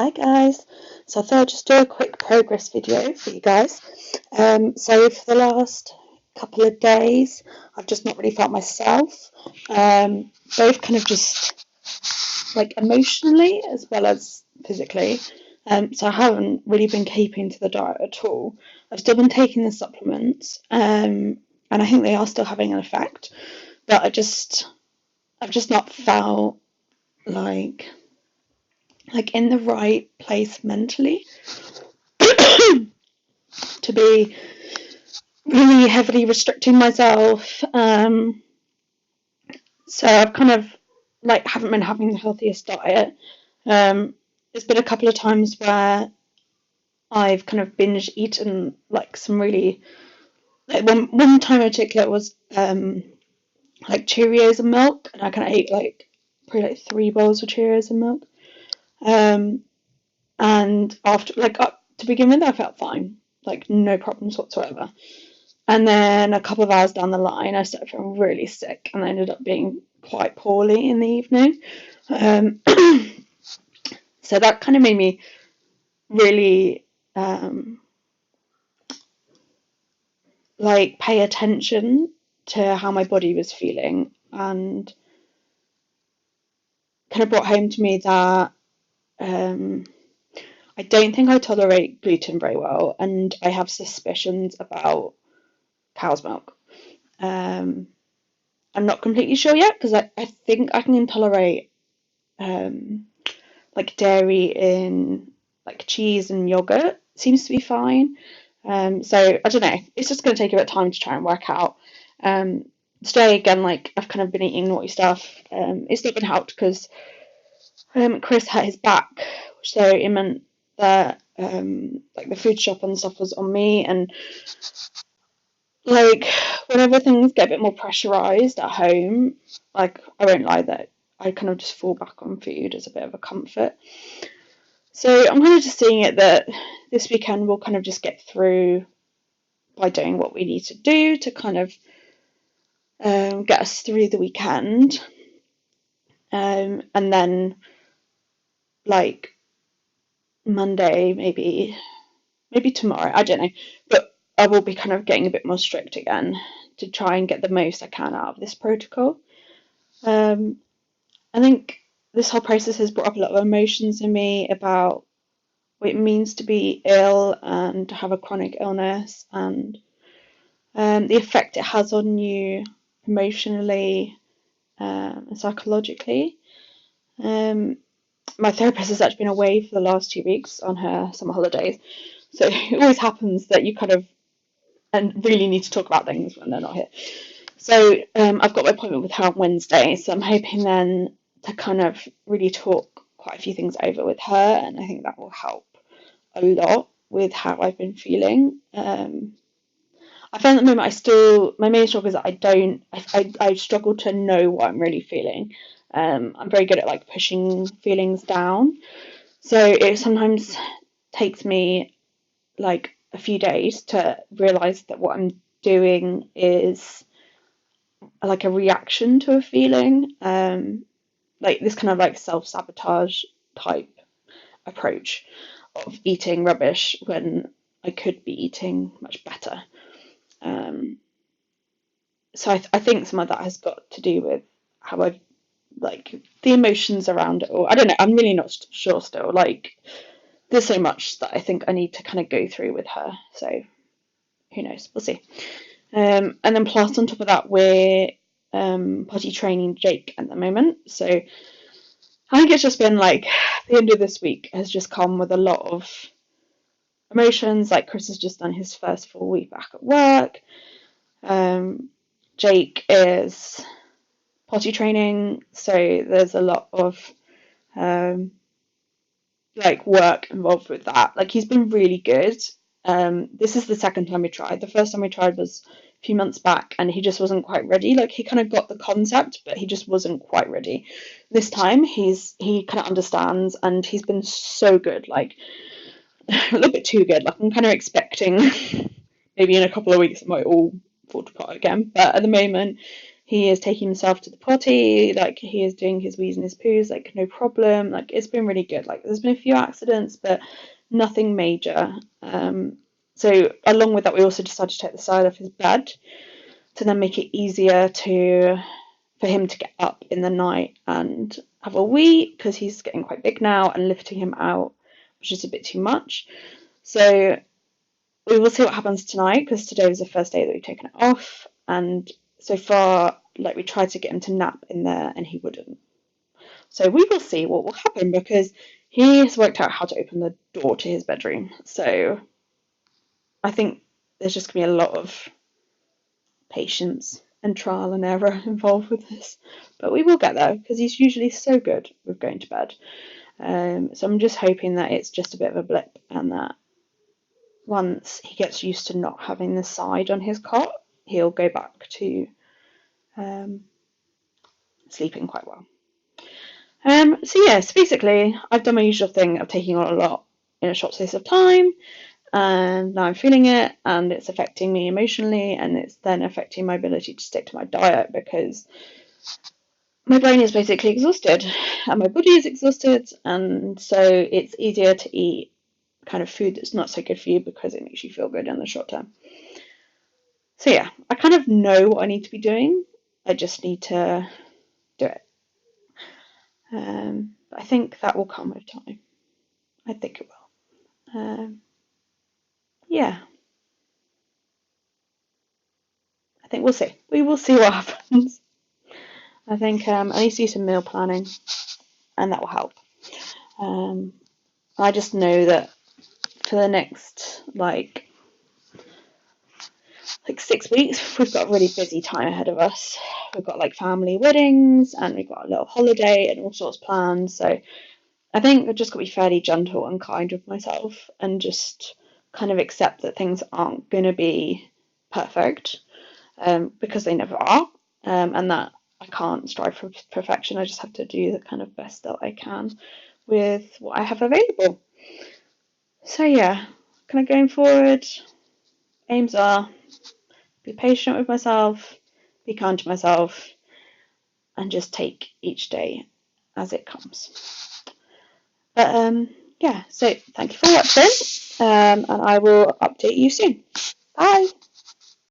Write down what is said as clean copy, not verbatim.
Hi guys, so I thought I'd just do a quick progress video for you guys. So for the last couple of days I've just not really felt myself, both kind of just like emotionally as well as physically. So I haven't really been keeping to the diet at all. I've still been taking the supplements, and I think they are still having an effect, but I've just not felt like in the right place mentally to be really heavily restricting myself. So I've kind of haven't been having the healthiest diet. There's been a couple of times where I've kind of binge eaten some really one time in particular was Cheerios and milk, and I kind of ate probably 3 bowls of Cheerios and milk. And after to begin with, I felt fine, no problems whatsoever. And then a couple of hours down the line, I started feeling really sick, and I ended up being quite poorly in the evening. So that kind of made me really pay attention to how my body was feeling, and kind of brought home to me that I don't think I tolerate gluten very well, and I have suspicions about cow's milk. I'm not completely sure yet, because I think I can tolerate dairy in cheese and yogurt. Seems to be fine. So I don't know. It's just going to take a bit of time to try and work out. Today again, I've kind of been eating naughty stuff. It's not been helped because Chris hurt his back, so it meant that the food shop and stuff was on me, and whenever things get a bit more pressurized at home, I won't lie that I kind of just fall back on food as a bit of a comfort. So I'm kind of just seeing it that this weekend we'll kind of just get through by doing what we need to do to kind of get us through the weekend, and then Monday, maybe tomorrow, I don't know, but I will be kind of getting a bit more strict again to try and get the most I can out of this protocol. I think this whole process has brought up a lot of emotions in me about what it means to be ill and to have a chronic illness, and the effect it has on you emotionally and psychologically. My therapist has actually been away for the last 2 weeks on her summer holidays, so it always happens that you kind of really need to talk about things when they're not here. So I've got my appointment with her on Wednesday, so I'm hoping then to kind of really talk quite a few things over with her, and I think that will help a lot with how I've been feeling. I find at the moment my main struggle is that I struggle to know what I'm really feeling. I'm very good at pushing feelings down, so it sometimes takes me a few days to realize that what I'm doing is a reaction to a feeling, this kind of self-sabotage type approach of eating rubbish when I could be eating much better. So I think some of that has got to do with how I've the emotions around it all. I don't know, I'm really not sure still. There's so much that I think I need to kind of go through with her, so who knows, we'll see. And then plus on top of that, we're potty training Jake at the moment, so I think it's just been the end of this week has just come with a lot of emotions. Chris has just done his first full week back at work. Jake is potty training, so there's a lot of work involved with that. He's been really good. This is the second time we tried. The first time we tried was a few months back, and he just wasn't quite ready. He kind of got the concept, but he just wasn't quite ready. This time he kind of understands, and he's been so good, a little bit too good. I'm kind of expecting maybe in a couple of weeks it might all fall apart again, but at the moment He is taking himself to the potty, like he is doing his wheeze and his poos, like no problem. Like it's been really good. Like there's been a few accidents, but nothing major. So along with that, we also decided to take the side off his bed to then make it easier for him to get up in the night and have a wee, because he's getting quite big now, and lifting him out was just a bit too much. So we will see what happens tonight, because today was the first day that we've taken it off, and so far, like, we tried to get him to nap in there and he wouldn't. So we will see what will happen, because he has worked out how to open the door to his bedroom. So I think there's just going to be a lot of patience and trial and error involved with this, but we will get there, because he's usually so good with going to bed. So I'm just hoping that it's just a bit of a blip, and that once he gets used to not having the side on his cot, he'll go back to sleeping quite well. So yes, basically I've done my usual thing of taking on a lot in a short space of time, and now I'm feeling it, and it's affecting me emotionally, and it's then affecting my ability to stick to my diet, because my brain is basically exhausted and my body is exhausted, and so it's easier to eat kind of food that's not so good for you because it makes you feel good in the short term. So yeah, I kind of know what I need to be doing. I just need to do it. I think that will come with time. I think it will. Yeah, I think we'll see. We will see what happens. I think I need to do some meal planning, and that will help. I just know that for the next like 6 weeks, we've got a really busy time ahead of us. We've got like family weddings, and we've got a little holiday and all sorts planned. So I think I've just got to be fairly gentle and kind with myself, and just kind of accept that things aren't going to be perfect, because they never are, and that I can't strive for perfection. I just have to do the kind of best that I can with what I have available. So yeah, kind of going forward, aims are be patient with myself, be kind to myself, and just take each day as it comes. But yeah, so thank you for watching, and I will update you soon. Bye!